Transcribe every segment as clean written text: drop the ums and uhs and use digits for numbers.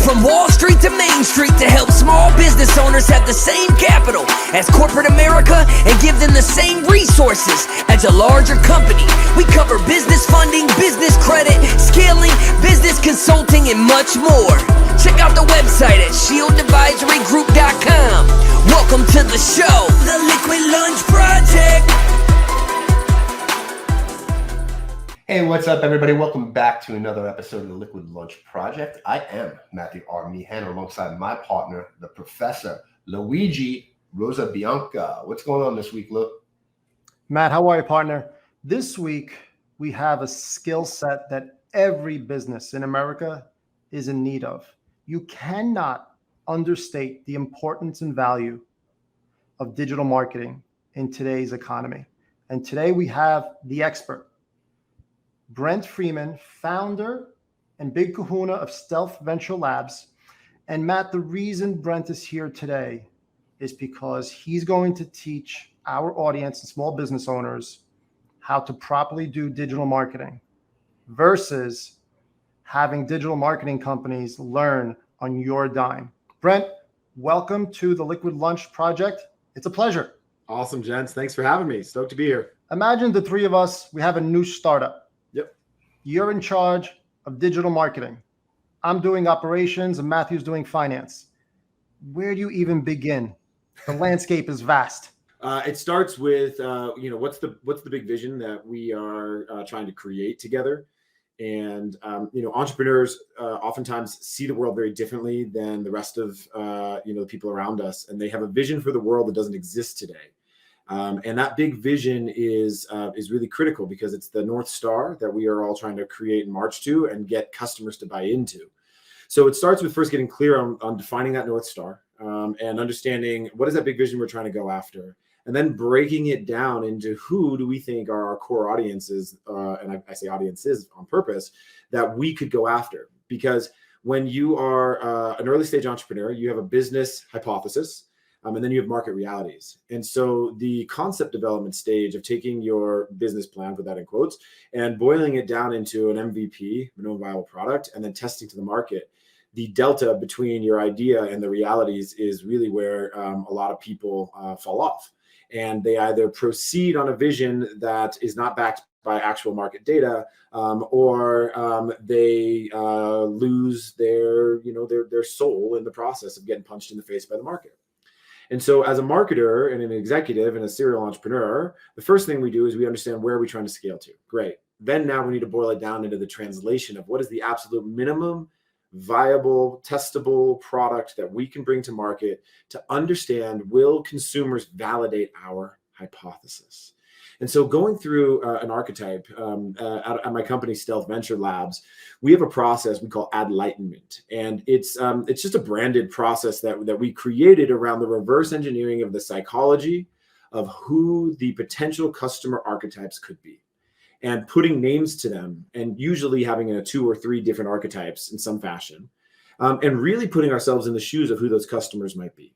From Wall Street to Main Street to help small business owners have the same capital as corporate America and give them the same resources as a larger company. We cover business funding, business credit, scaling, business consulting, and much more. Check out the website at shieldadvisorygroup.com. Welcome to the show, The Liquid Lunch Project. Hey, what's up, everybody? Welcome back to another episode of the Liquid Lunch Project. I am Matthew R. Meehan, alongside my partner, the Professor Luigi Rosabianca. What's going on this week, Luke? Matt, how are you, partner? This week, we have a skill set that every business in America is in need of. You cannot understate the importance and value of digital marketing in today's economy. And today we have the expert, Brent Freeman, founder and big kahuna of Stealth Venture Labs. And Matt, the reason Brent is here today is because he's going to teach our audience and small business owners how to properly do digital marketing versus having digital marketing companies learn on your dime. Brent, welcome to the Liquid Lunch Project. It's a pleasure. Awesome, gents. Thanks for having me. Stoked to be here. Imagine the three of us, we have a new startup. Yep. You're in charge of digital marketing. I'm doing operations and Matthew's doing finance. Where do you even begin? The landscape is vast. It starts with, what's the big vision that we are trying to create together? And, entrepreneurs oftentimes see the world very differently than the rest of, the people around us. And they have a vision for the world that doesn't exist today. And that big vision is really critical because it's the North Star that we are all trying to create and march to and get customers to buy into. So it starts with first getting clear on defining that North Star and understanding what is that big vision we're trying to go after, and then breaking it down into who do we think are our core audiences, and I say audiences on purpose, that we could go after. Because when you are an early stage entrepreneur, you have a business hypothesis, and then you have market realities. And so the concept development stage of taking your business plan, put that in quotes, and boiling it down into an MVP, minimum viable product, and then testing to the market, the delta between your idea and the realities is really where a lot of people fall off. And they either proceed on a vision that is not backed by actual market data, or they lose their soul in the process of getting punched in the face by the market. And so as a marketer and an executive and a serial entrepreneur, the first thing we do is we understand where are we trying to scale to. Great. Then now we need to boil it down into the translation of what is the absolute minimum viable, testable product that we can bring to market to understand, will consumers validate our hypothesis? And so going through an archetype at my company, Stealth Venture Labs, we have a process we call Adlightenment. And it's just a branded process that we created around the reverse engineering of the psychology of who the potential customer archetypes could be, and putting names to them, and usually having 2 or 3 different archetypes in some fashion, and really putting ourselves in the shoes of who those customers might be.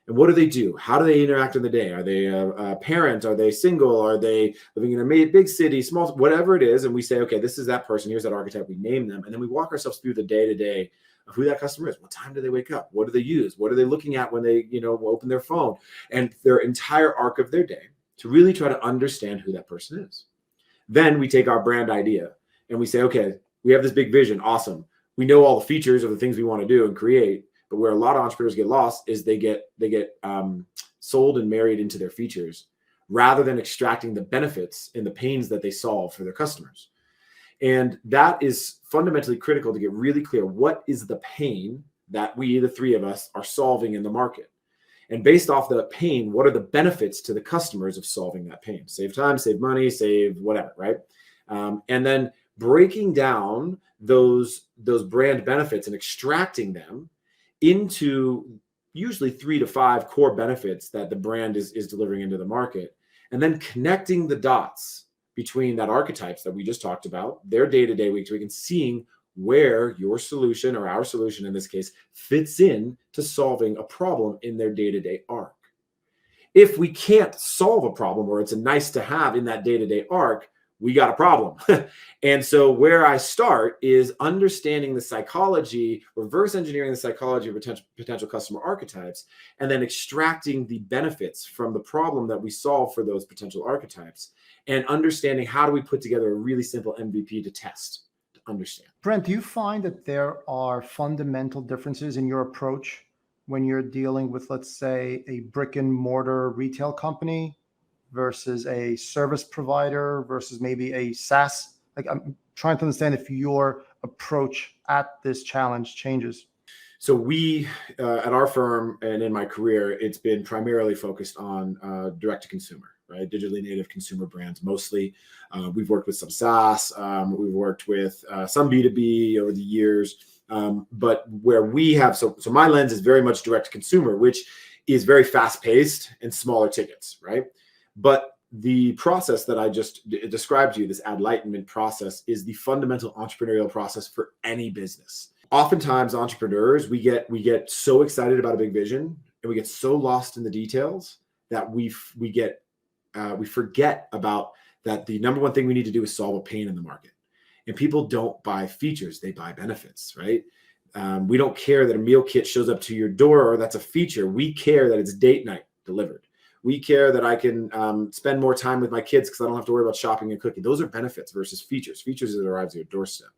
And what do they do? How do they interact in the day? Are they a parent? Are they single? Are they living in a big city, small, whatever it is? And we say, okay, this is that person. Here's that archetype. We name them. And then we walk ourselves through the day-to-day of who that customer is. What time do they wake up? What do they use? What are they looking at when they, open their phone? And their entire arc of their day to really try to understand who that person is. Then we take our brand idea and we say, okay, we have this big vision. Awesome. We know all the features of the things we want to do and create. But where a lot of entrepreneurs get lost is they get sold and married into their features rather than extracting the benefits and the pains that they solve for their customers. And that is fundamentally critical to get really clear. What is the pain that we, the three of us, are solving in the market? And based off the pain, what are the benefits to the customers of solving that pain? Save time, save money, save whatever, right? And then breaking down those brand benefits and extracting them into usually 3 to 5 core benefits that the brand is delivering into the market, and then connecting the dots between that archetypes that we just talked about, their day-to-day, week-to-week, and seeing where your solution, or our solution in this case, fits in to solving a problem in their day-to-day arc. If we can't solve a problem, or it's a nice to have in that day-to-day arc, we got a problem. And so where I start is understanding the psychology, reverse engineering the psychology of potential customer archetypes, and then extracting the benefits from the problem that we solve for those potential archetypes, and understanding how do we put together a really simple MVP to test, to understand. Brent, do you find that there are fundamental differences in your approach when you're dealing with, let's say, a brick and mortar retail company versus a service provider versus maybe a SaaS? Like, I'm trying to understand if your approach at this challenge changes. So we, at our firm and in my career, it's been primarily focused on direct to consumer, right? Digitally native consumer brands mostly. We've worked with some SaaS. We've worked with some B2B over the years. But where we have, so my lens is very much direct to consumer, which is very fast paced and smaller tickets, right? But the process that I just described to you, this Adlightenment process, is the fundamental entrepreneurial process for any business. Oftentimes entrepreneurs, we get so excited about a big vision and we get so lost in the details that we forget about that the number one thing we need to do is solve a pain in the market. And people don't buy features, they buy benefits, right? We don't care that a meal kit shows up to your door or that's a feature. We care that it's date night delivered. We care that I can spend more time with my kids because I don't have to worry about shopping and cooking. Those are benefits versus features. Features that arrives at your doorstep.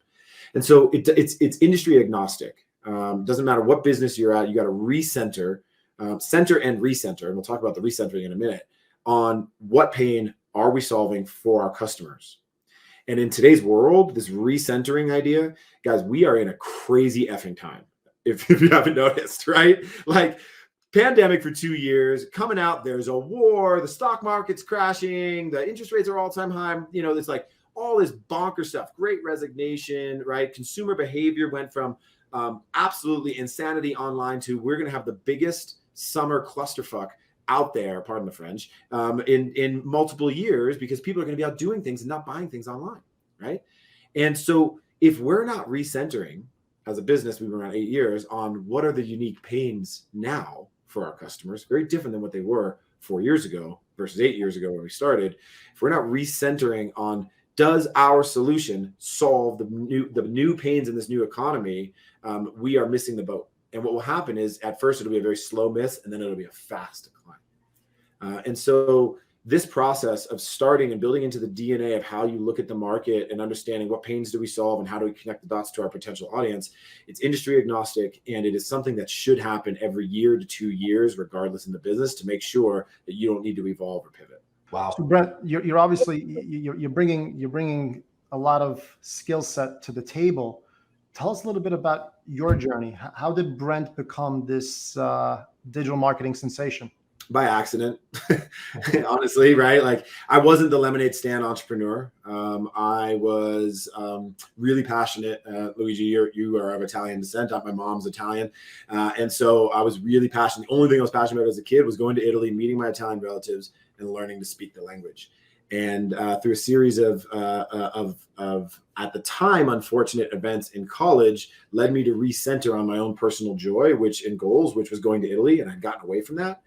And so it's industry agnostic. Doesn't matter what business you're at, you got to recenter, center and recenter. And we'll talk about the recentering in a minute on what pain are we solving for our customers. And in today's world, this recentering idea, guys, we are in a crazy effing time. If you haven't noticed, right? Like pandemic for 2 years, coming out, there's a war, the stock market's crashing, the interest rates are all-time high. You know, there's like all this bonker stuff, great resignation, right? Consumer behavior went from absolutely insanity online to we're going to have the biggest summer clusterfuck out there, pardon the French, in multiple years because people are going to be out doing things and not buying things online, right? And so if we're not recentering as a business, we've been around 8 years on what are the unique pains now for our customers, very different than what they were 4 years ago versus 8 years ago when we started. If we're not recentering on does our solution solve the new pains in this new economy, we are missing the boat. And what will happen is at first it'll be a very slow miss and then it'll be a fast decline. And so this process of starting and building into the DNA of how you look at the market and understanding what pains do we solve and how do we connect the dots to our potential audience, it's industry agnostic, and it is something that should happen every year to 2 years, regardless in the business, to make sure that you don't need to evolve or pivot. Wow. So Brent, you're obviously you're bringing a lot of skill set to the table. Tell us a little bit about your journey. How did Brent become this digital marketing sensation? By accident, honestly, right? Like I wasn't the lemonade stand entrepreneur. I was really passionate. Luigi, you are of Italian descent. My mom's Italian. And so I was really passionate. The only thing I was passionate about as a kid was going to Italy, meeting my Italian relatives and learning to speak the language. And through a series of at the time, unfortunate events in college led me to recenter on my own personal joy, and goals, which was going to Italy. And I'd gotten away from that.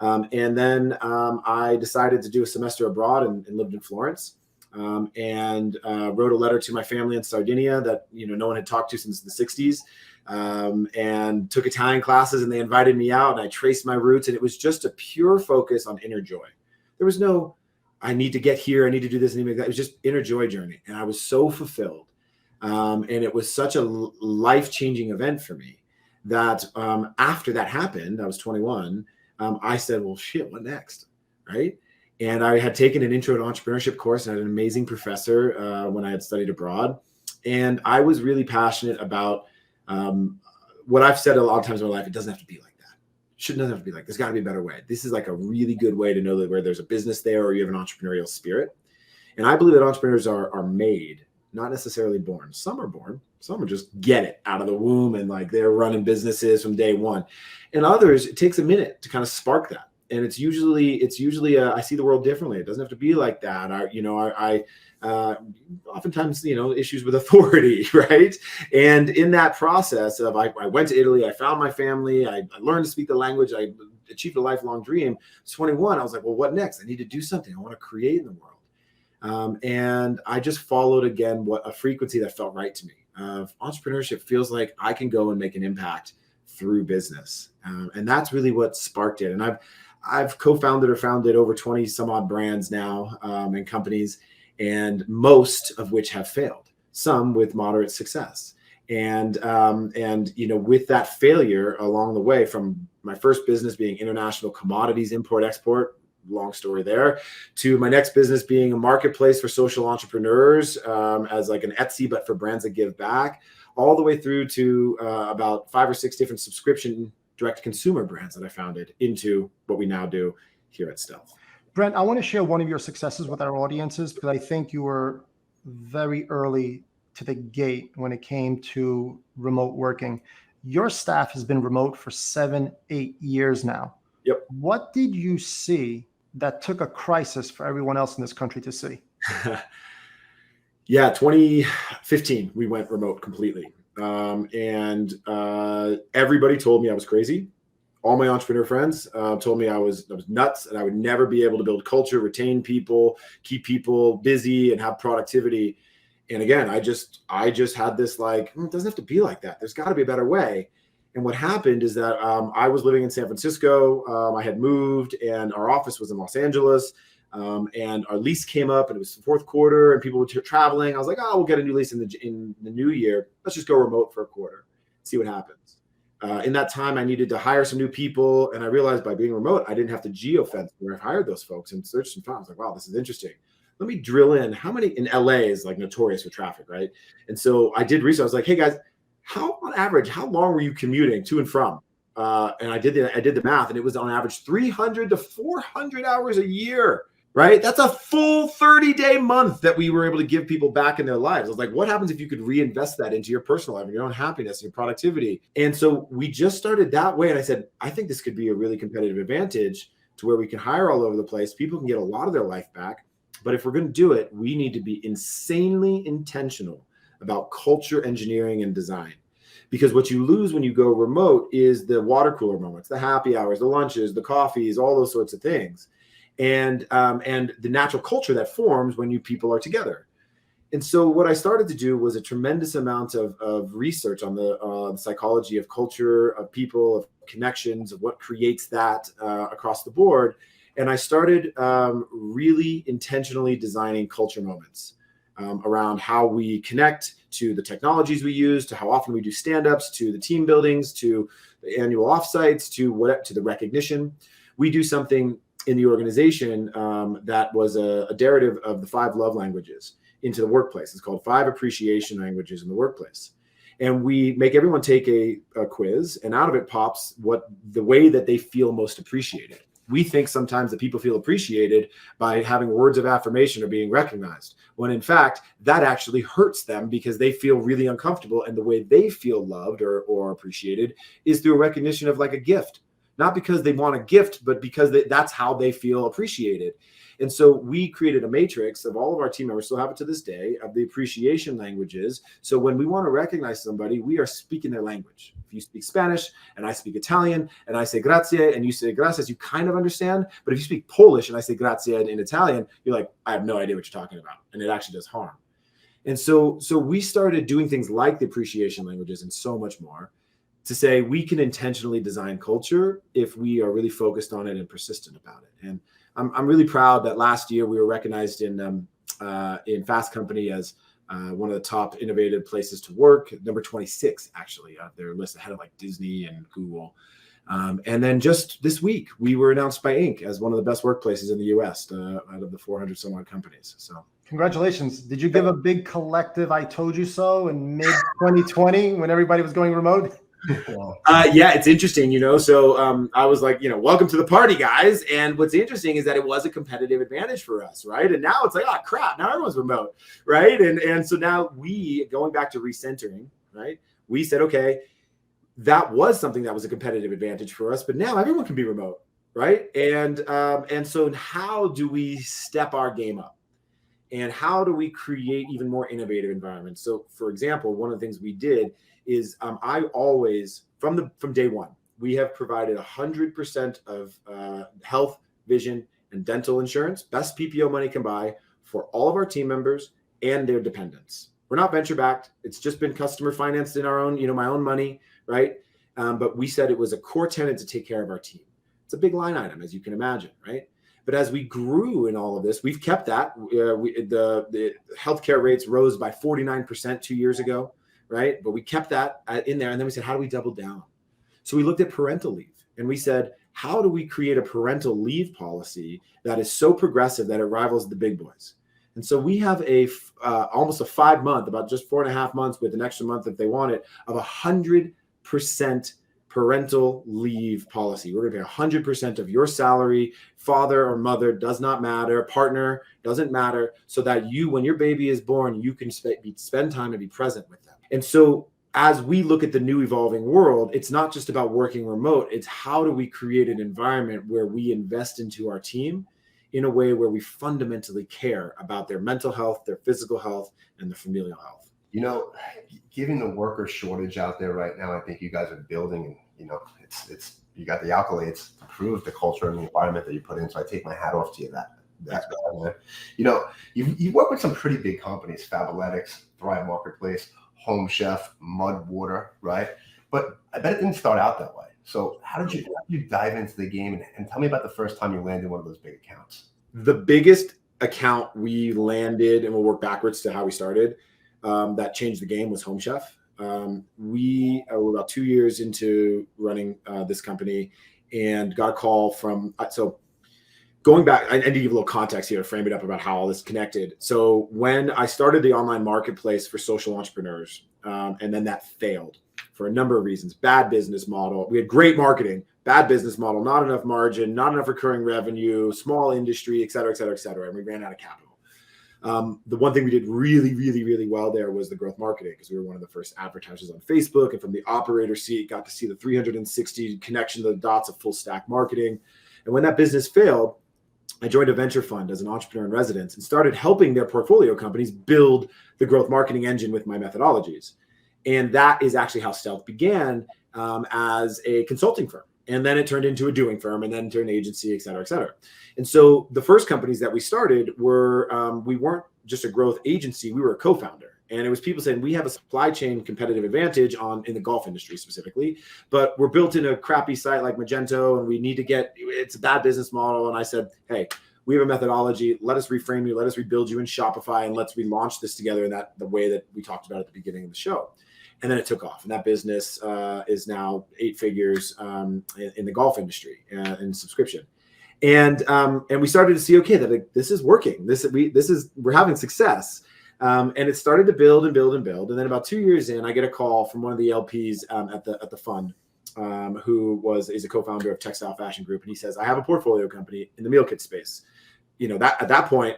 And then I decided to do a semester abroad and lived in Florence, and wrote a letter to my family in Sardinia that no one had talked to since the 60s, and took Italian classes, and they invited me out, and I traced my roots, and it was just a pure focus on inner joy. There was no, I need to get here, I need to do this, I need to make that. It was just inner joy journey, and I was so fulfilled, and it was such a life-changing event for me that after that happened, I was 21. I said, well, shit, what next? Right. And I had taken an intro to entrepreneurship course and I had an amazing professor when I had studied abroad. And I was really passionate about what I've said a lot of times in my life. It doesn't have to be like that. It doesn't have to be like, there's got to be a better way. This is like a really good way to know that where there's a business there or you have an entrepreneurial spirit. And I believe that entrepreneurs are made, not necessarily born. Some are born. Some are just get it out of the womb and like they're running businesses from day one. And others, it takes a minute to kind of spark that. And it's usually I see the world differently. It doesn't have to be like that. I oftentimes, issues with authority, right? And in that process of, I went to Italy, I found my family, I learned to speak the language, I achieved a lifelong dream. 21, I was like, well, what next? I need to do something. I want to create in the world. And I just followed again a frequency that felt right to me. Entrepreneurship feels like I can go and make an impact through business, and that's really what sparked it. And I've co-founded or founded over 20 some odd brands now, and companies, and most of which have failed, some with moderate success. And with that failure along the way, from my first business being international commodities import export, long story there, to my next business being a marketplace for social entrepreneurs, as like an Etsy, but for brands that give back, all the way through to about 5 or 6 different subscription direct consumer brands that I founded into what we now do here at Stealth. Brent, I want to share one of your successes with our audiences, because I think you were very early to the gate when it came to remote working. Your staff has been remote for 7-8 years now. Yep. What did you see that took a crisis for everyone else in this country to see? Yeah, 2015, we went remote completely. And everybody told me I was crazy. All my entrepreneur friends told me I was nuts, and I would never be able to build culture, retain people, keep people busy, and have productivity. And again, I just had this like, it doesn't have to be like that. There's got to be a better way. And what happened is that I was living in San Francisco. I had moved, and our office was in Los Angeles. And our lease came up, and it was the fourth quarter, and people were traveling. I was like, oh, we'll get a new lease in the new year. Let's just go remote for a quarter, see what happens. In that time, I needed to hire some new people, and I realized by being remote, I didn't have to geofence where I've hired those folks and searched and found. I was like, wow, this is interesting. Let me drill in. How many in LA is like notorious for traffic, right? And so I did research. I was like, hey guys, on average, how long were you commuting to and from? And I did the math, and it was on average 300 to 400 hours a year. Right? That's a full 30-day month that we were able to give people back in their lives. I was like, what happens if you could reinvest that into your personal life and your own happiness and your productivity? And so we just started that way. And I said, I think this could be a really competitive advantage to where we can hire all over the place. People can get a lot of their life back. But if we're going to do it, we need to be insanely intentional about culture, engineering, and design. Because what you lose when you go remote is the water cooler moments, the happy hours, the lunches, the coffees, all those sorts of things. And the natural culture that forms when you people are together. And so what I started to do was a tremendous amount of research on the psychology of culture, of people, of connections, of what creates that across the board. And I started really intentionally designing culture moments around how we connect to the technologies we use, to how often we do stand-ups, to the team buildings, to the annual offsites, to the recognition. We do something in the organization that was a derivative of the 5 love languages into the workplace. It's called 5 appreciation languages in the workplace. And we make everyone take a quiz, and out of it pops the way that they feel most appreciated. We think sometimes that people feel appreciated by having words of affirmation or being recognized, when in fact, that actually hurts them because they feel really uncomfortable. And the way they feel loved or appreciated is through a recognition of like a gift. Not because they want a gift, but because that's how they feel appreciated. And so we created a matrix of all of our team members, still have it to this day, of the appreciation languages. So when we want to recognize somebody, we are speaking their language. If you speak Spanish and I speak Italian and I say grazie and you say gracias, you kind of understand. But if you speak Polish and I say grazie in Italian, you're like, I have no idea what you're talking about. And it actually does harm. And so we started doing things like the appreciation languages and so much more, to say we can intentionally design culture if we are really focused on it and persistent about it. And I'm really proud that last year we were recognized in Fast Company as one of the top innovative places to work, number 26 actually on their list, ahead of like Disney and Google. And then just this week we were announced by Inc. as one of the best workplaces in the U.S. Out of the 400 some odd companies. So congratulations. Did you give a big collective "I told you so" in mid 2020 when everybody was going remote? Yeah, it's interesting, so I was like, welcome to the party, guys. And what's interesting is that it was a competitive advantage for us, right? And now it's like, oh crap, now everyone's remote, right? And so now going back to recentering, right? We said, okay, that was something that was a competitive advantage for us, but now everyone can be remote, right? And so how do we step our game up? And how do we create even more innovative environments? So for example, one of the things we did is I always, from day one, we have provided 100% of health, vision, and dental insurance, best PPO money can buy, for all of our team members and their dependents. We're not venture backed. It's just been customer financed in our own, my own money, right? But we said it was a core tenet to take care of our team. It's a big line item, as you can imagine, right? But as we grew in all of this, we've kept that. The healthcare rates rose by 49% 2 years ago, right? But we kept that in there. And then we said, how do we double down? So we looked at parental leave and we said, how do we create a parental leave policy that is so progressive that it rivals the big boys? And so we have almost a 5 month, about just 4.5 months with an extra month if they want it, of 100% parental leave policy. We're going to pay 100% of your salary, father or mother, does not matter, partner, doesn't matter, so that you, when your baby is born, you can spend time and be present with them. And so as we look at the new evolving world, it's not just about working remote, it's how do we create an environment where we invest into our team in a way where we fundamentally care about their mental health, their physical health, and their familial health. Given the worker shortage out there right now, I think you guys are building, it's you got the accolades to prove the culture and the environment that you put in. So I take my hat off to you. You work with some pretty big companies, Fabletics, Thrive Marketplace, Home Chef, Mud Water, right? But I bet it didn't start out that way. So how did you dive into the game and tell me about the first time you landed one of those big accounts? The biggest account we landed, and we'll work backwards to how we started, that changed the game was Home Chef. We were about 2 years into running this company and got a call from, so going back, I need to give a little context here to frame it up about how all this connected. So when I started the online marketplace for social entrepreneurs, and then that failed for a number of reasons. Bad business model. We had great marketing, bad business model, not enough margin, not enough recurring revenue, small industry, et cetera, et cetera, et cetera. And we ran out of capital. The one thing we did really, really, really well there was the growth marketing, because we were one of the first advertisers on Facebook, and from the operator seat, got to see the 360 connection to the dots of full stack marketing. And when that business failed, I joined a venture fund as an entrepreneur in residence and started helping their portfolio companies build the growth marketing engine with my methodologies. And that is actually how Stealth began, as a consulting firm. And then it turned into a doing firm, and then to an agency, et cetera, et cetera. And so the first companies that we started were, we weren't just a growth agency, we were a co-founder. And it was people saying, we have a supply chain competitive advantage in the golf industry specifically, but we're built in a crappy site like Magento, and we need to it's a bad business model. And I said, hey, we have a methodology. Let us reframe you. Let us rebuild you in Shopify, and let's relaunch this together in the way that we talked about at the beginning of the show. And then it took off, and that business is now 8 figures in the golf industry in subscription. And we started to see, okay, that this is working. We're having success. And it started to build and build and build. And then about 2 years in, I get a call from one of the LPs at the fund, who is a co-founder of Textile Fashion Group. And he says, I have a portfolio company in the meal kit space. That at that point,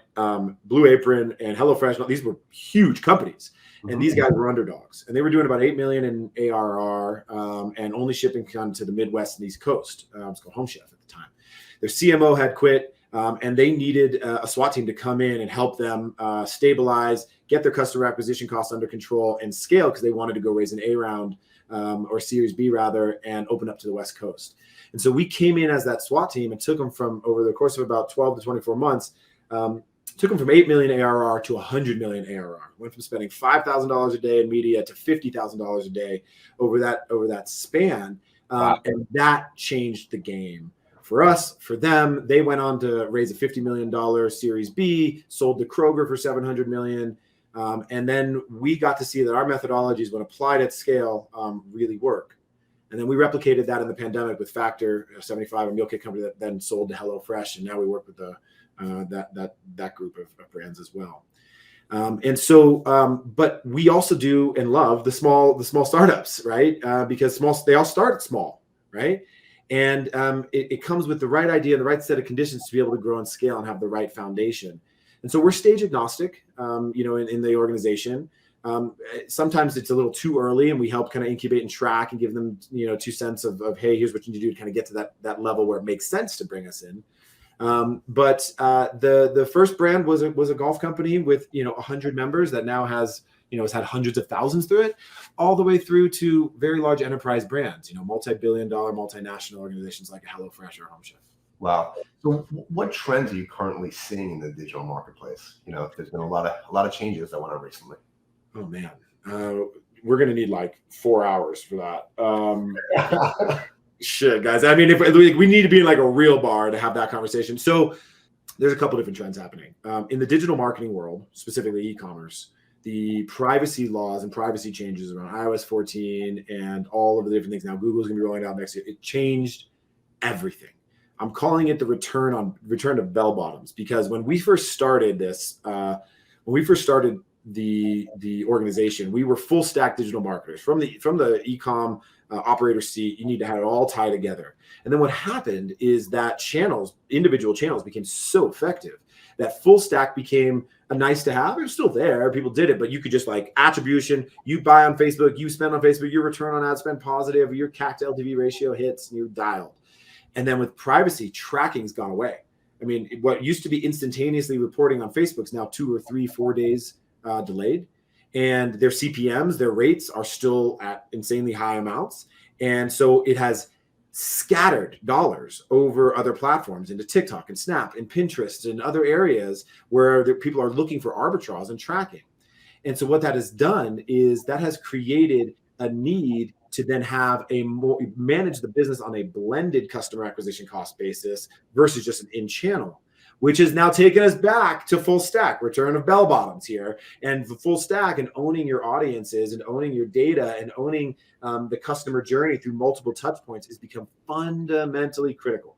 Blue Apron and HelloFresh, these were huge companies. And these guys were underdogs, and they were doing about 8 million in ARR, and only shipping to the Midwest and East Coast. It was called Home Chef at the time. Their CMO had quit, and they needed a SWAT team to come in and help them stabilize, get their customer acquisition costs under control, and scale, because they wanted to go raise an A round, or Series B rather, and open up to the West Coast. And so we came in as that SWAT team and took them from, over the course of about 12 to 24 months, took them from 8 million ARR to 100 million ARR. Went from spending $5,000 a day in media to $50,000 a day over that span. Wow. And that changed the game for us. For them, they went on to raise a $50 million Series B, sold to Kroger for $700 million. And then we got to see that our methodologies, when applied at scale, really work. And then we replicated that in the pandemic with Factor 75, a meal kit company that then sold to HelloFresh. And now we work with that group of brands as well. But we also do and love the small startups, right? Because they all start small, right? And it comes with the right idea and the right set of conditions to be able to grow and scale and have the right foundation. And so we're stage agnostic, in the organization. Sometimes it's a little too early, and we help kind of incubate and track and give them, 2 cents of hey, here's what you need to do to kind of get to that level where it makes sense to bring us in. But the first brand was a golf company with 100 members that now has had hundreds of thousands through it, all the way through to very large enterprise brands, multi-billion-dollar multinational organizations like HelloFresh or Home Chef. Wow. So what trends are you currently seeing in the digital marketplace? You know, there's been a lot of changes that went on recently. Oh man, we're gonna need like 4 hours for that. Shit, guys. I mean, if we need to be in like a real bar to have that conversation. So there's a couple different trends happening in the digital marketing world, specifically e-commerce. The privacy laws and privacy changes around iOS 14 and all of the different things. Now Google's gonna be rolling out next year. It changed everything. I'm calling it the return of bell bottoms, because when we first started this, the organization, we were full stack digital marketers from the e-com operator seat. You need to have it all tie together. And then what happened is that individual channels became so effective that full stack became a nice to have. It was still there. People did it, but you could just like attribution, you buy on Facebook, you spend on Facebook, your return on ad spend positive, your CAC to LTV ratio hits, and you're dialed. And then with privacy, tracking's gone away. I mean, what used to be instantaneously reporting on Facebook's now 2 or 3, 4 days delayed. And their CPMs, their rates are still at insanely high amounts. And so it has scattered dollars over other platforms into TikTok and Snap and Pinterest and other areas where people are looking for arbitrage and tracking. And so what that has done is that has created a need to then manage the business on a blended customer acquisition cost basis versus just an in-channel, which has now taken us back to full stack, return of bell bottoms here, and the full stack and owning your audiences and owning your data and owning the customer journey through multiple touch points has become fundamentally critical.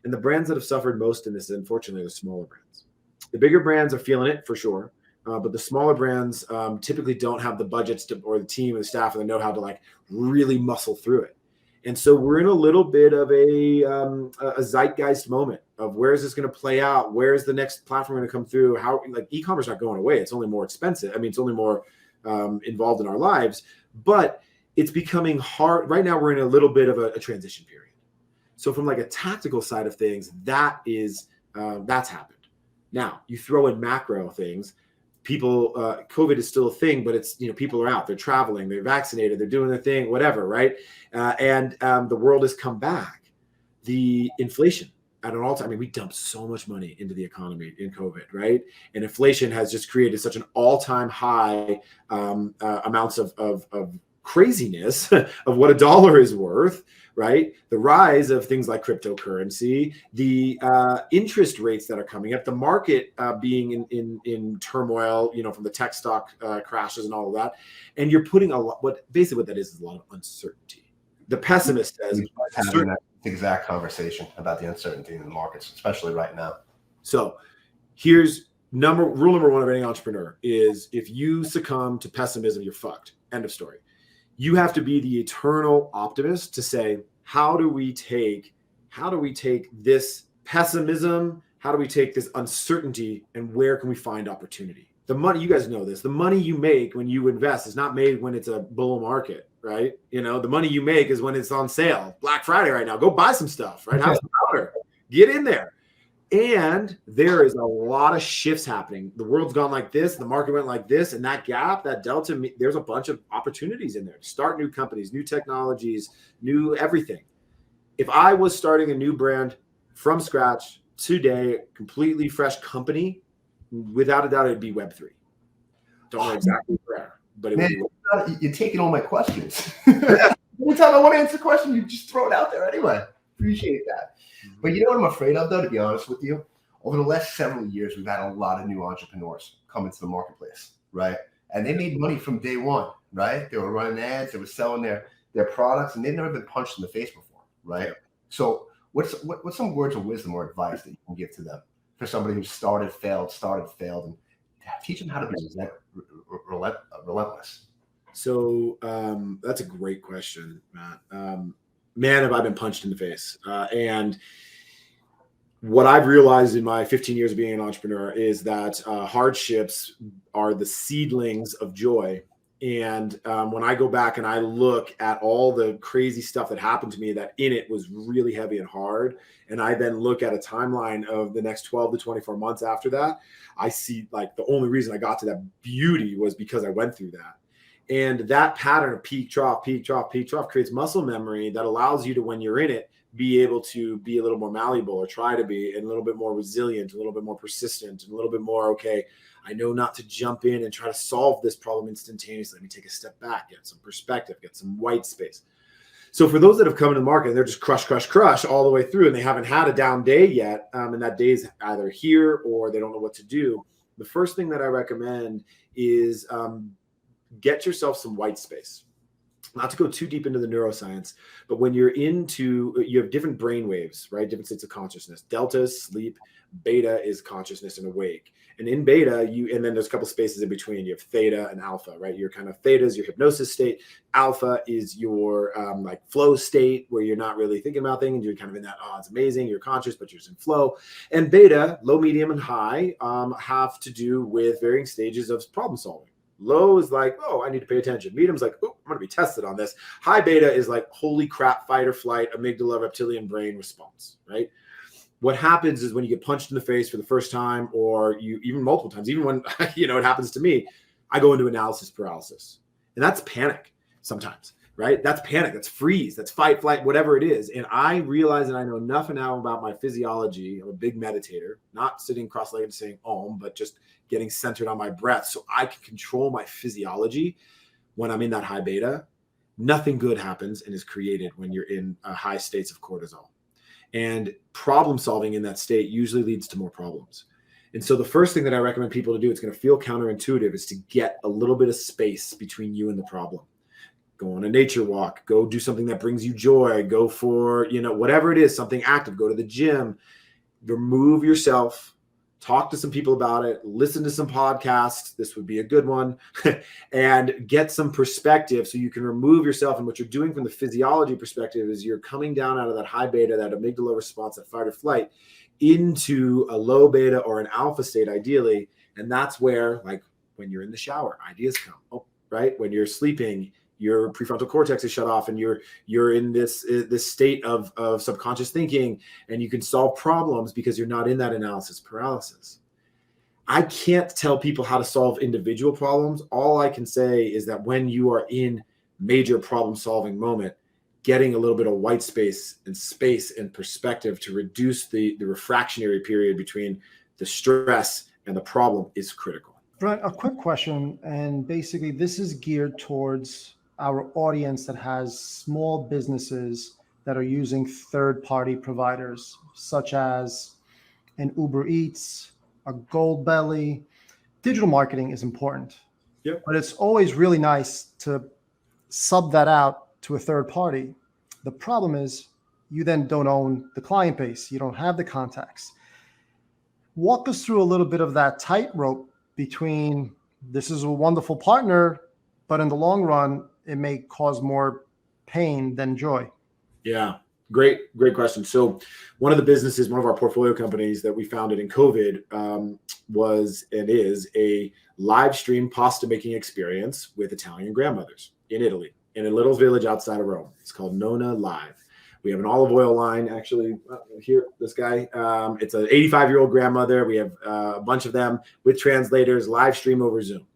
And the brands that have suffered most in this, unfortunately, are the smaller brands. The bigger brands are feeling it for sure. But the smaller brands typically don't have the budgets or the team or the staff or the know-how to like really muscle through it. And so we're in a little bit of a zeitgeist moment of where is this going to play out? Where is the next platform going to come through? How, like, e-commerce not going away. It's only more expensive. I mean, it's only more involved in our lives, but it's becoming hard. Right now, we're in a little bit of a transition period. So from like a tactical side of things, that's happened. Now you throw in macro things. People, COVID is still a thing, but it's, people are out, they're traveling, they're vaccinated, they're doing their thing, whatever, right? And the world has come back. The inflation at an all-time, I mean, we dumped so much money into the economy in COVID, right? And inflation has just created such an all-time high amounts of craziness of what a dollar is worth, right? The rise of things like cryptocurrency, the interest rates that are coming up, the market being in turmoil, from the tech stock crashes and all of that. And you're putting what that is a lot of uncertainty. The pessimist says having that exact conversation about the uncertainty in the markets, especially right now. So here's rule number one of any entrepreneur is if you succumb to pessimism, you're fucked. End of story. You have to be the eternal optimist to say, how do we take this pessimism? How do we take this uncertainty, and where can we find opportunity? The money, you guys know this, the money you make when you invest is not made when it's a bull market, right? The money you make is when it's on sale. Black Friday right now, go buy some stuff, right? Have some powder, get in there. And there is a lot of shifts happening. The world's gone like this, the market went like this, and that gap, that delta, there's a bunch of opportunities in there to start new companies, new technologies, new everything. If I was starting a new brand from scratch today, completely fresh company, without a doubt, it'd be Web3. Don't know exactly where, but it would be. You're taking all my questions. Anytime I want to answer a question, you just throw it out there anyway. Appreciate that. But you know what I'm afraid of, though, to be honest with you? Over the last several years, we've had a lot of new entrepreneurs come into the marketplace, right? And they made money from day one, right? They were running ads, they were selling their products, and they've never been punched in the face before, right? So what's some words of wisdom or advice that you can give to them for somebody who started, failed, and teach them how to be relentless? So that's a great question, Matt. Man, have I been punched in the face. And what I've realized in my 15 years of being an entrepreneur is that hardships are the seedlings of joy. And when I go back and I look at all the crazy stuff that happened to me that in it was really heavy and hard, and I then look at a timeline of the next 12 to 24 months after that, I see like the only reason I got to that beauty was because I went through that. And that pattern of peak, trough, peak, trough, peak, trough creates muscle memory that allows you to, when you're in it, be able to be a little more malleable, or try to be, and a little bit more resilient, a little bit more persistent, and a little bit more, okay, I know not to jump in and try to solve this problem instantaneously. Let me take a step back, get some perspective, get some white space. So for those that have come into the market and they're just crush all the way through, and they haven't had a down day yet, and that day's either here or they don't know what to do, the first thing that I recommend is get yourself some white space. Not to go too deep into the neuroscience, but when you have different brain waves, right? Different states of consciousness. Delta is sleep, beta is consciousness and awake. And in beta, and then there's a couple spaces in between. You have theta and alpha, right? Your kind of theta is your hypnosis state. Alpha is your like flow state, where you're not really thinking about things. You're kind of in that, oh, it's amazing. You're conscious, but you're just in flow. And beta, low, medium, and high, have to do with varying stages of problem solving. Low is like, oh, I need to pay attention. Medium's like, oh, I'm going to be tested on this. High beta is like, holy crap, fight or flight, amygdala, reptilian brain response, right? What happens is when you get punched in the face for the first time, or you even multiple times, even when, it happens to me, I go into analysis paralysis. And that's panic sometimes, right? That's panic, that's freeze, that's fight, flight, whatever it is. And I realize that I know enough now about my physiology. I'm a big meditator, not sitting cross-legged saying Om, but just getting centered on my breath, so I can control my physiology when I'm in that high beta. Nothing good happens and is created when you're in high states of cortisol. And problem solving in that state usually leads to more problems. And so the first thing that I recommend people to do, it's going to feel counterintuitive, is to get a little bit of space between you and the problem. Go on a nature walk, go do something that brings you joy, go for, whatever it is, something active, go to the gym, remove yourself, talk to some people about it, listen to some podcasts. This would be a good one. And get some perspective so you can remove yourself. And what you're doing from the physiology perspective is you're coming down out of that high beta, that amygdala response, that fight or flight, into a low beta or an alpha state, ideally. And that's where, like, when you're in the shower, ideas come. Oh, right? When you're sleeping, your prefrontal cortex is shut off, and you're in this state of subconscious thinking, and you can solve problems because you're not in that analysis paralysis. I can't tell people how to solve individual problems. All I can say is that when you are in major problem solving moment, getting a little bit of white space and perspective to reduce the refractionary period between the stress and the problem is critical. Brent, a quick question, and basically this is geared towards our audience that has small businesses that are using third-party providers, such as an Uber Eats, a Goldbelly. Digital marketing is important, but it's always really nice to sub that out to a third party. The problem is you then don't own the client base. You don't have the contacts. Walk us through a little bit of that tightrope between, this is a wonderful partner, but in the long run, it may cause more pain than joy. Yeah, great question. So one of our portfolio companies that we founded in COVID was and is a live stream pasta making experience with Italian grandmothers in Italy, in a little village outside of Rome. It's called Nonna Live. We have an olive oil line, actually, here, this guy. It's an 85-year-old grandmother. We have a bunch of them with translators, live stream over Zoom.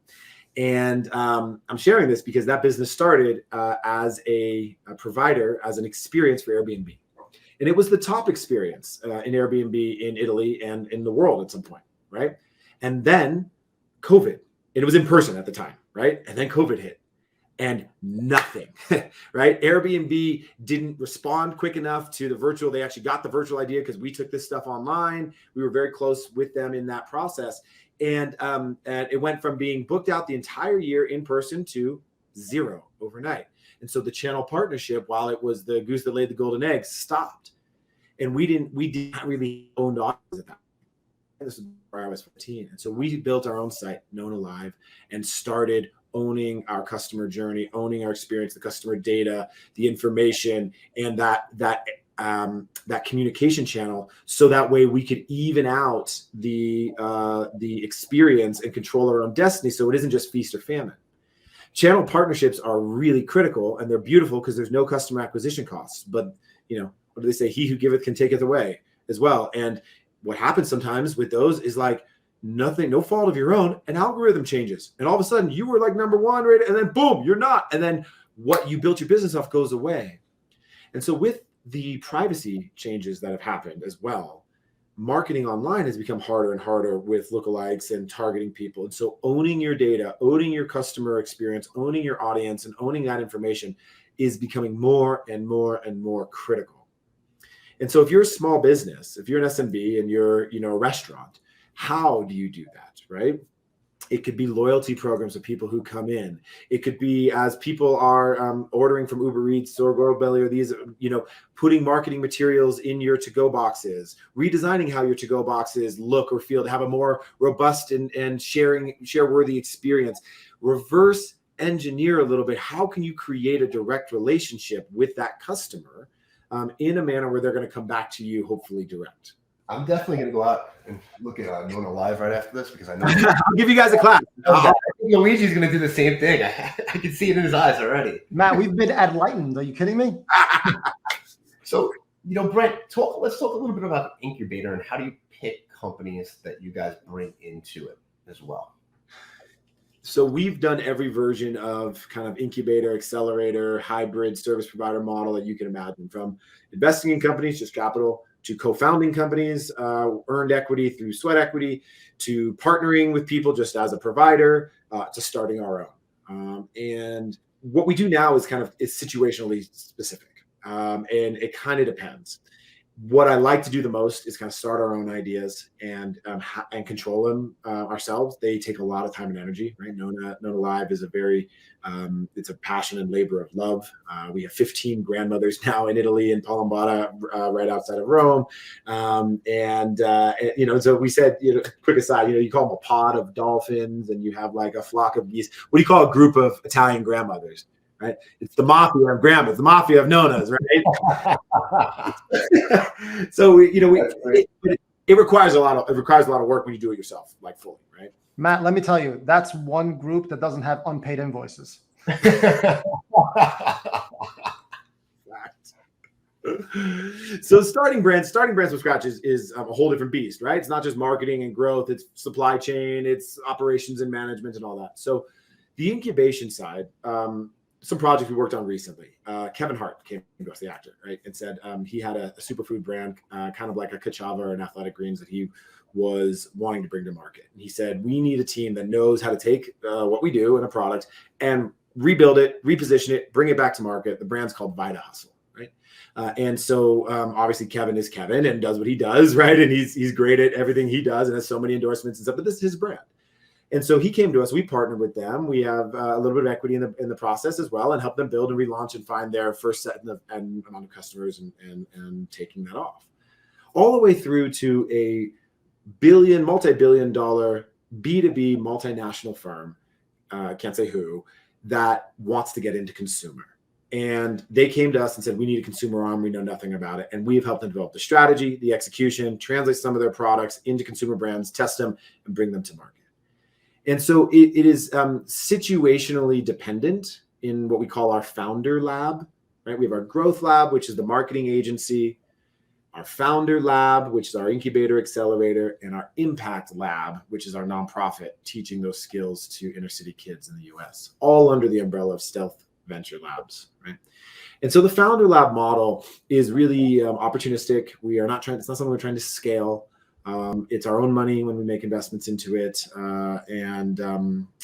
And I'm sharing this because that business started as a provider, as an experience for Airbnb. And it was the top experience in Airbnb in Italy and in the world at some point, right? And then COVID, and it was in person at the time, right? And then COVID hit. And nothing, right? Airbnb didn't respond quick enough to the virtual. They actually got the virtual idea because we took this stuff online. We were very close with them in that process. And it went from being booked out the entire year in person to zero overnight. And so the channel partnership, while it was the goose that laid the golden eggs, stopped. And we didn't really own audiences at that. This is where I was 15. And so we built our own site, Nonna Live, and started owning our customer journey, owning our experience, the customer data, the information, and that communication channel, so that way we could even out the experience and control our own destiny, so it isn't just feast or famine. Channel partnerships are really critical, and they're beautiful because there's no customer acquisition costs. But what do they say? He who giveth can taketh away as well. And what happens sometimes with those is, like, nothing, no fault of your own, an algorithm changes. And all of a sudden you were like number one, right? And then boom, you're not. And then what you built your business off goes away. And so with the privacy changes that have happened as well, marketing online has become harder and harder with lookalikes and targeting people. And so owning your data, owning your customer experience, owning your audience, and owning that information is becoming more and more and more critical. And so if you're a small business, if you're an SMB and you're, a restaurant, how do you do that, right? It could be loyalty programs of people who come in. It could be as people are ordering from Uber Eats or GoBelly or these, putting marketing materials in your to-go boxes, redesigning how your to-go boxes look or feel to have a more robust and share-worthy experience. Reverse engineer a little bit. How can you create a direct relationship with that customer in a manner where they're going to come back to you, hopefully direct? I'm definitely going to go out and look at Nona Live right after this because I know I'll give you guys a class. I think Luigi's going to do the same thing. I can see it in his eyes already. Matt, we've been enlightened. Are you kidding me? So, Brent, let's talk a little bit about the incubator and how do you pick companies that you guys bring into it as well? So we've done every version of kind of incubator, accelerator, hybrid service provider model that you can imagine, from investing in companies, just capital, to co-founding companies, earned equity through sweat equity, to partnering with people just as a provider, to starting our own. And what we do now is situationally specific. And it kind of depends. What I like to do the most is kind of start our own ideas and control them ourselves. They take a lot of time and energy, right? Nona Live is it's a passion and labor of love. We have 15 grandmothers now in Italy, in Palombada, right outside of Rome. So we said, quick aside, you call them a pod of dolphins and you have like a flock of geese. What do you call a group of Italian grandmothers? Right? It's the mafia of grandmas, the mafia of nonas, right? So it requires a lot of work when you do it yourself, like fully, right? Matt, let me tell you, that's one group that doesn't have unpaid invoices. So starting brands from scratch is a whole different beast, right? It's not just marketing and growth, it's supply chain, it's operations and management and all that. So the incubation side, some projects we worked on recently. Kevin Hart came to us, the actor, right, and said he had a superfood brand, kind of like a Kachava or an Athletic Greens that he was wanting to bring to market. And he said, we need a team that knows how to take what we do in a product and rebuild it, reposition it, bring it back to market. The brand's called Vita Hustle, right? And so obviously Kevin is Kevin and does what he does, right? And he's great at everything he does and has so many endorsements and stuff, but this is his brand. And so he came to us, we partnered with them. We have a little bit of equity in the process as well, and help them build and relaunch and find their first set and amount of customers and taking that off. All the way through to a multi-billion dollar B2B multinational firm, can't say who, that wants to get into consumer. And they came to us and said, we need a consumer arm. We know nothing about it. And we've helped them develop the strategy, the execution, translate some of their products into consumer brands, test them, and bring them to market. And so it is situationally dependent in what we call our founder lab, right? We have our growth lab, which is the marketing agency, our founder lab, which is our incubator accelerator, and our impact lab, which is our nonprofit teaching those skills to inner city kids in the US, all under the umbrella of Stealth Venture Labs, right? And so the founder lab model is really opportunistic. It's not something we're trying to scale. It's our own money when we make investments into it,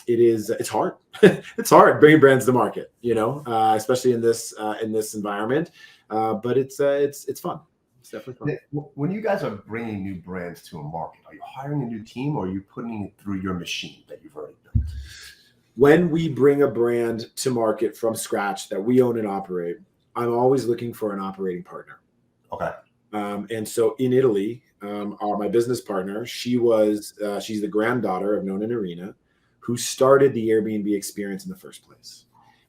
it's hard. It's hard bringing brands to market, especially in this environment. But it's fun. It's definitely fun. When you guys are bringing new brands to a market, are you hiring a new team or are you putting it through your machine that you've already built? When we bring a brand to market from scratch that we own and operate, I'm always looking for an operating partner. Okay. And so in Italy, my business partner, she's the granddaughter of Nona and Irina, who started the Airbnb experience in the first place.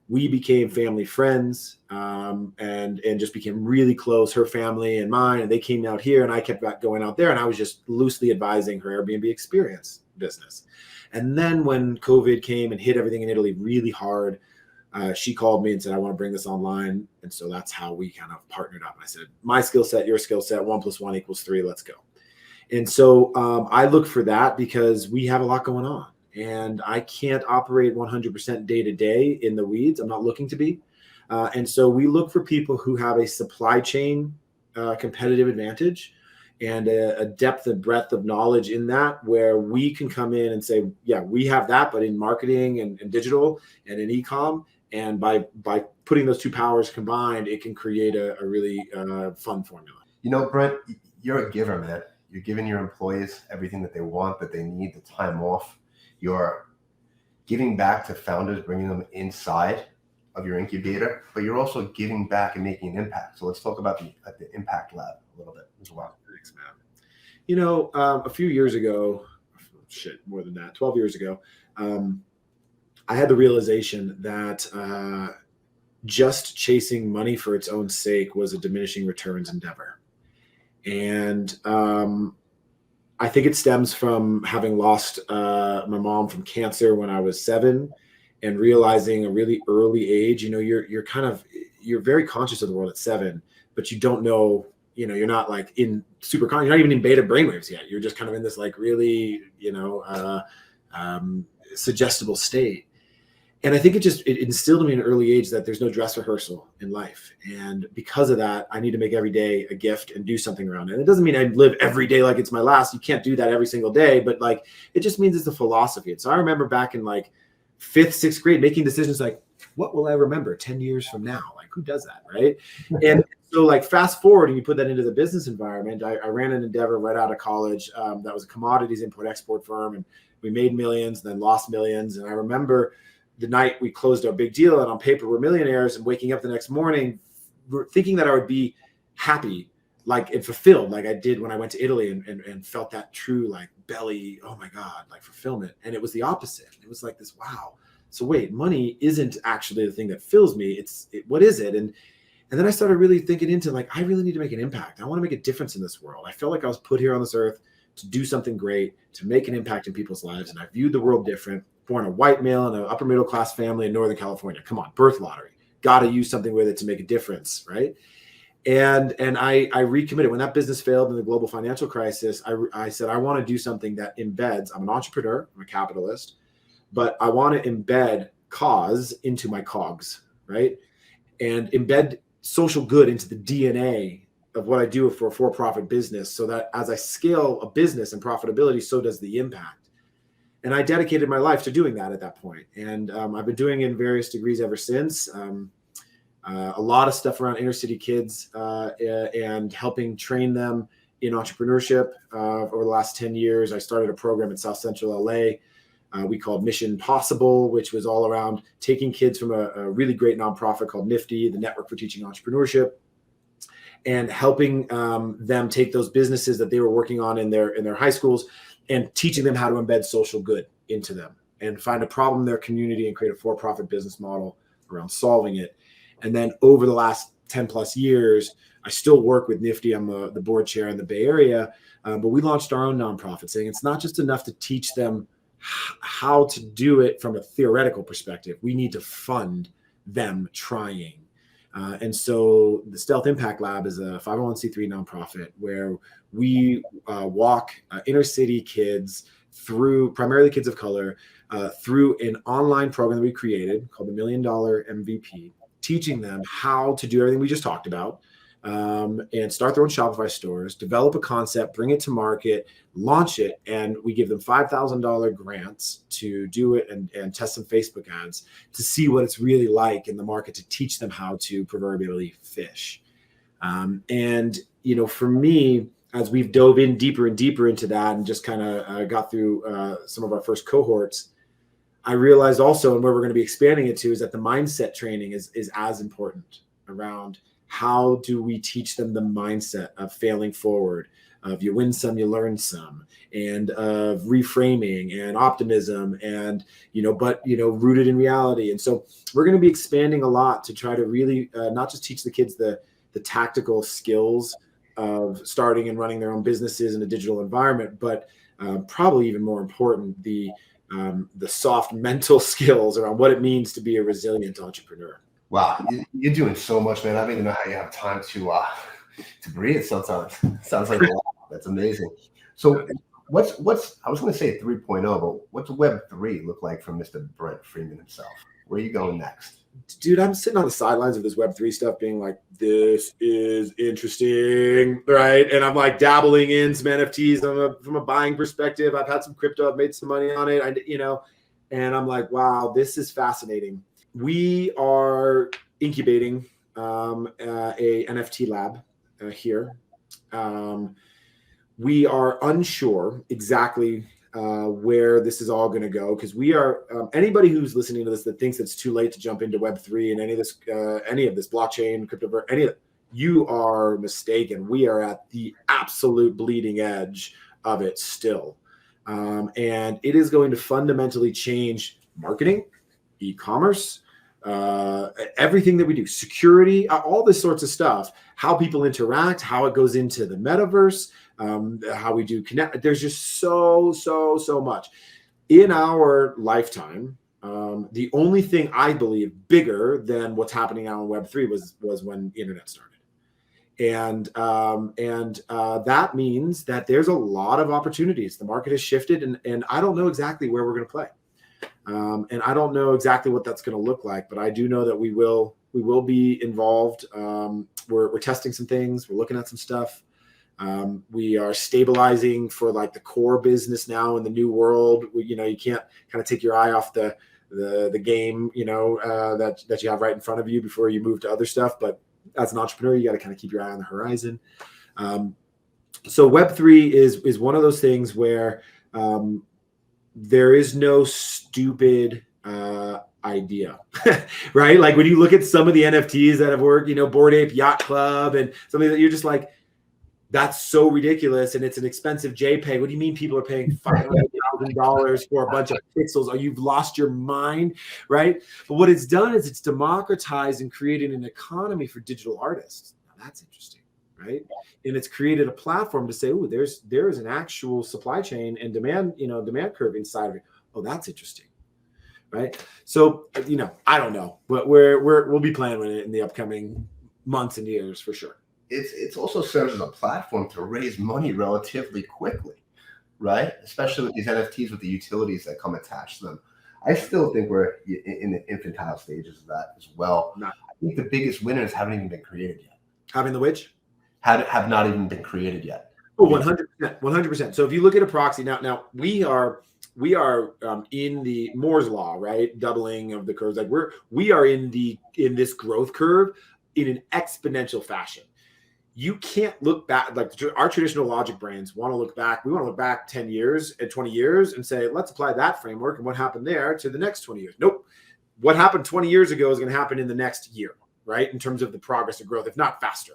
We became family friends and just became really close, her family and mine. And they came out here and I kept going out there and I was just loosely advising her Airbnb experience business. And then when COVID came and hit everything in Italy really hard, she called me and said, I want to bring this online. And so that's how we kind of partnered up. And I said, my skill set, your skill set, 1 + 1 = 3, let's go. And so I look for that because we have a lot going on, and I can't operate 100% day to day in the weeds. I'm not looking to be. And so we look for people who have a supply chain competitive advantage and a depth and breadth of knowledge in that, where we can come in and say, yeah, we have that, but in marketing and digital and in e-com. And by putting those two powers combined, it can create a really fun formula. You know, Brent, you're a giver, man. You're giving your employees everything that they want, that they need, the time off. You're giving back to founders, bringing them inside of your incubator, but you're also giving back and making an impact. So let's talk about the Impact Lab a little bit as well. Thanks, man. You know, a few years ago, more than that, 12 years ago, I had the realization that just chasing money for its own sake was a diminishing returns endeavor. And I think it stems from having lost my mom from cancer when I was 7, and realizing a really early age, you know, you're very conscious of the world at 7, but you don't know, you know, you're not like in super conscious, you're not even in beta brainwaves yet. You're just kind of in this like really, you know, suggestible state. And I think it instilled in me at an early age that there's no dress rehearsal in life. And because of that, I need to make every day a gift and do something around it. And it doesn't mean I live every day like it's my last. You can't do that every single day, but like, it just means it's a philosophy. And so I remember back in like 5th, 6th grade, making decisions like, what will I remember 10 years from now? Like, who does that, right? And so like fast forward and you put that into the business environment. I ran an endeavor right out of college that was a commodities import-export firm, and we made millions, then lost millions. And I remember the night we closed our big deal and on paper we're millionaires, and waking up the next morning thinking that I would be happy, like, and fulfilled like I did when I went to Italy and felt that true like belly, oh my God, like fulfillment. And it was the opposite. It was like this, wow. So wait, money isn't actually the thing that fills me. What is it? And then I started really thinking into like, I really need to make an impact. I want to make a difference in this world. I felt like I was put here on this earth to do something great, to make an impact in people's lives. And I viewed the world different. Born a white male in an upper middle class family in Northern California. Come on, birth lottery. Got to use something with it to make a difference, right? And I recommitted. When that business failed in the global financial crisis, I said, I want to do something that embeds, I'm an entrepreneur, I'm a capitalist, but I want to embed cause into my cogs, right? And embed social good into the DNA of what I do for a for-profit business, so that as I scale a business and profitability, so does the impact. And I dedicated my life to doing that at that point. And I've been doing it in various degrees ever since. A lot of stuff around inner city kids and helping train them in entrepreneurship. Over the last 10 years, I started a program in South Central LA we called Mission Possible, which was all around taking kids from a really great nonprofit called Nifty, the Network for Teaching Entrepreneurship, and helping them take those businesses that they were working on in their high schools and teaching them how to embed social good into them and find a problem in their community and create a for-profit business model around solving it. And then over the last 10 plus years, I still work with Nifty. I'm the board chair in the Bay Area, but we launched our own nonprofit, saying it's not just enough to teach them how to do it from a theoretical perspective. We need to fund them trying. And so the Stealth Impact Lab is a 501c3 nonprofit where we walk inner city kids through, primarily kids of color, through an online program that we created called the $1 Million MVP, teaching them how to do everything we just talked about, and start their own Shopify stores, develop a concept, bring it to market, launch it, and we give them $5,000 grants to do it and test some Facebook ads to see what it's really like in the market, to teach them how to proverbially fish. And, you know, for me, as we've dove in deeper and deeper into that and just kind of got through some of our first cohorts, I realized also, and where we're going to be expanding it to, is that the mindset training is as important around how do we teach them the mindset of failing forward, of you win some, you learn some, and of reframing and optimism and, but rooted in reality. And so we're going to be expanding a lot to try to really not just teach the kids the tactical skills of starting and running their own businesses in a digital environment, but probably even more important, the soft mental skills around what it means to be a resilient entrepreneur. Wow, you're doing so much, man. I don't even know how you have time to breathe sometimes. Sounds like a lot. That's amazing. So what's I was going to say 3.0, but what's Web3 look like from Mr. Brent Freeman himself? Where are you going next? Dude, I'm sitting on the sidelines of this Web3 stuff being like, this is interesting, right? And I'm like dabbling in some NFTs from a buying perspective. I've had some crypto, I've made some money on it, and I'm like, wow, this is fascinating. We are incubating a NFT lab here. We are unsure exactly where this is all going to go, because we are anybody who's listening to this that thinks it's too late to jump into Web3 and any of this blockchain, crypto, any of it, you are mistaken. We are at the absolute bleeding edge of it still, and it is going to fundamentally change marketing, e-commerce, everything that we do, security, all this sorts of stuff, how people interact, how it goes into the metaverse, how we do connect. There's just so much in our lifetime. The only thing I believe bigger than what's happening now in Web3 was when the internet started. And that means that there's a lot of opportunities. The market has shifted, and I don't know exactly where we're going to play. And I don't know exactly what that's going to look like, but I do know that we will be involved. We're testing some things. We're looking at some stuff. We are stabilizing for like the core business now in the new world. You can't kind of take your eye off the game, that you have right in front of you before you move to other stuff. But as an entrepreneur, you got to kind of keep your eye on the horizon. So Web3 is one of those things where there is no stupid idea, right? Like when you look at some of the NFTs that have worked, Bored Ape Yacht Club and something that you're just like, that's so ridiculous, and it's an expensive JPEG. What do you mean people are paying $500,000 for a bunch of pixels? Oh, you've lost your mind, right? But what it's done is it's democratized and created an economy for digital artists. Now, that's interesting, right? And it's created a platform to say, oh, there is an actual supply chain and demand curve inside of it. Oh, that's interesting, right? So, I don't know, but we'll be playing with it in the upcoming months and years for sure. It's also serves as a platform to raise money relatively quickly, right? Especially with these NFTs, with the utilities that come attached to them. I still think we're in the infantile stages of that as well. I think the biggest winners haven't even been created yet. Having the which? Have not even been created yet. Oh, 100%. So if you look at a proxy now we are in the Moore's law, right? Doubling of the curves. Like we are in this growth curve in an exponential fashion. You can't look back, like our traditional logic brains want to look back. We want to look back 10 years and 20 years and say, let's apply that framework and what happened there to the next 20 years. Nope. What happened 20 years ago is going to happen in the next year, right? In terms of the progress of growth, if not faster.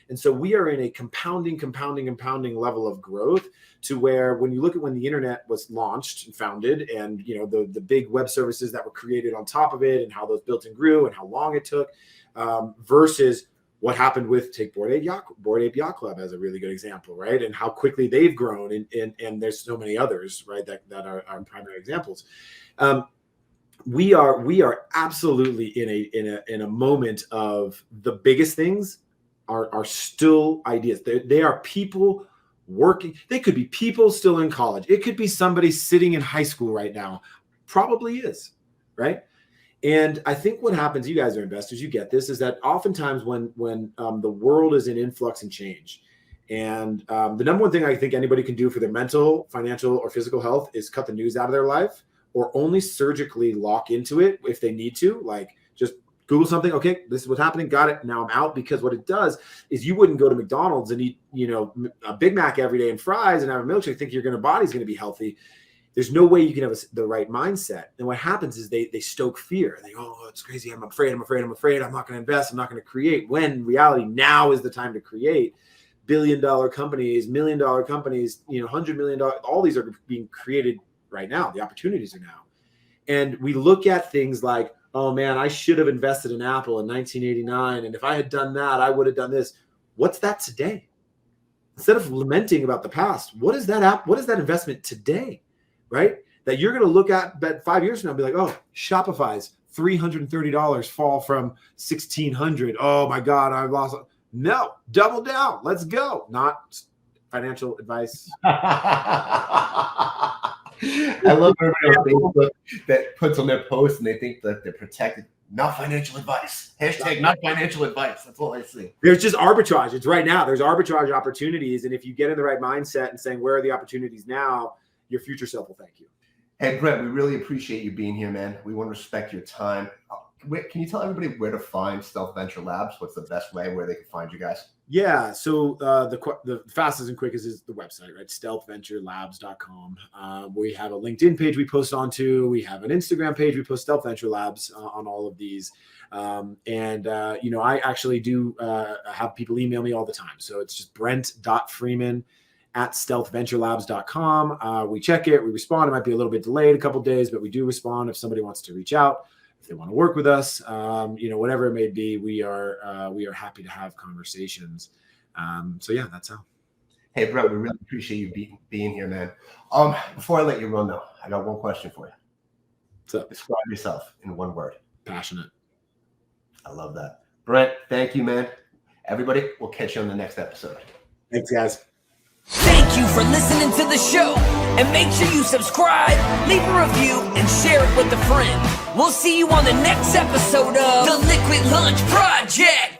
And so we are in a compounding level of growth to where when you look at when the internet was launched and founded and, the big web services that were created on top of it and how those built and grew and how long it took versus what happened with take Bored Ape Yacht Club as a really good example, right? And how quickly they've grown, and there's so many others, right? That are primary examples. We are absolutely in a moment of the biggest things are still ideas. They are people working. They could be people still in college. It could be somebody sitting in high school right now. Probably is, right? And I think what happens, you guys are investors, you get this, is that oftentimes when the world is in influx and change, and the number one thing I think anybody can do for their mental, financial, or physical health is cut the news out of their life, or only surgically lock into it if they need to, like just Google something. Okay, this is what's happening. Got it. Now I'm out, because what it does is you wouldn't go to McDonald's and eat, a Big Mac every day and fries and have a milkshake, think your body's going to be healthy. There's no way you can have the right mindset. And what happens is they stoke fear. They go, oh, it's crazy. I'm afraid. I'm not going to invest. I'm not going to create. When in reality, now is the time to create. billion-dollar companies, million-dollar companies, $100 million, all these are being created right now. The opportunities are now. And we look at things like, oh man, I should have invested in Apple in 1989. And if I had done that, I would have done this. What's that today? Instead of lamenting about the past, what is that investment today, right? That you're going to look at 5 years from now and be like, oh, Shopify's $330 fall from $1,600. Oh my God, I've lost. No, double down. Let's go. Not financial advice. I love everybody on Facebook that puts on their posts and they think that they're protected. Not financial advice. Hashtag not financial advice. That's all I see. There's just arbitrage. It's right now. There's arbitrage opportunities. And if you get in the right mindset and saying, where are the opportunities now? Your future self will thank you. Hey, Brent, we really appreciate you being here, man. We want to respect your time. Can you tell everybody where to find Stealth Venture Labs? What's the best way where they can find you guys? Yeah, so the fastest and quickest is the website, right? stealthventurelabs.com. We have a LinkedIn page we post onto. We have an Instagram page. We post Stealth Venture Labs on all of these. I actually do have people email me all the time. So it's just brent.freeman@stealthventurelabs.com. We check it. We respond. It might be a little bit delayed, a couple of days, but we do respond if somebody wants to reach out. If they want to work with us, whatever it may be, we are happy to have conversations. That's how. Hey, Brent, we really appreciate you being here, man. Before I let you run, though, I got one question for you. So, describe yourself in one word. Passionate. I love that. Brent, thank you, man. Everybody, we'll catch you on the next episode. Thanks, guys. Thank you for listening to the show. And make sure you subscribe, leave a review, and share it with a friend. We'll see you on the next episode of The Liquid Lunch Project.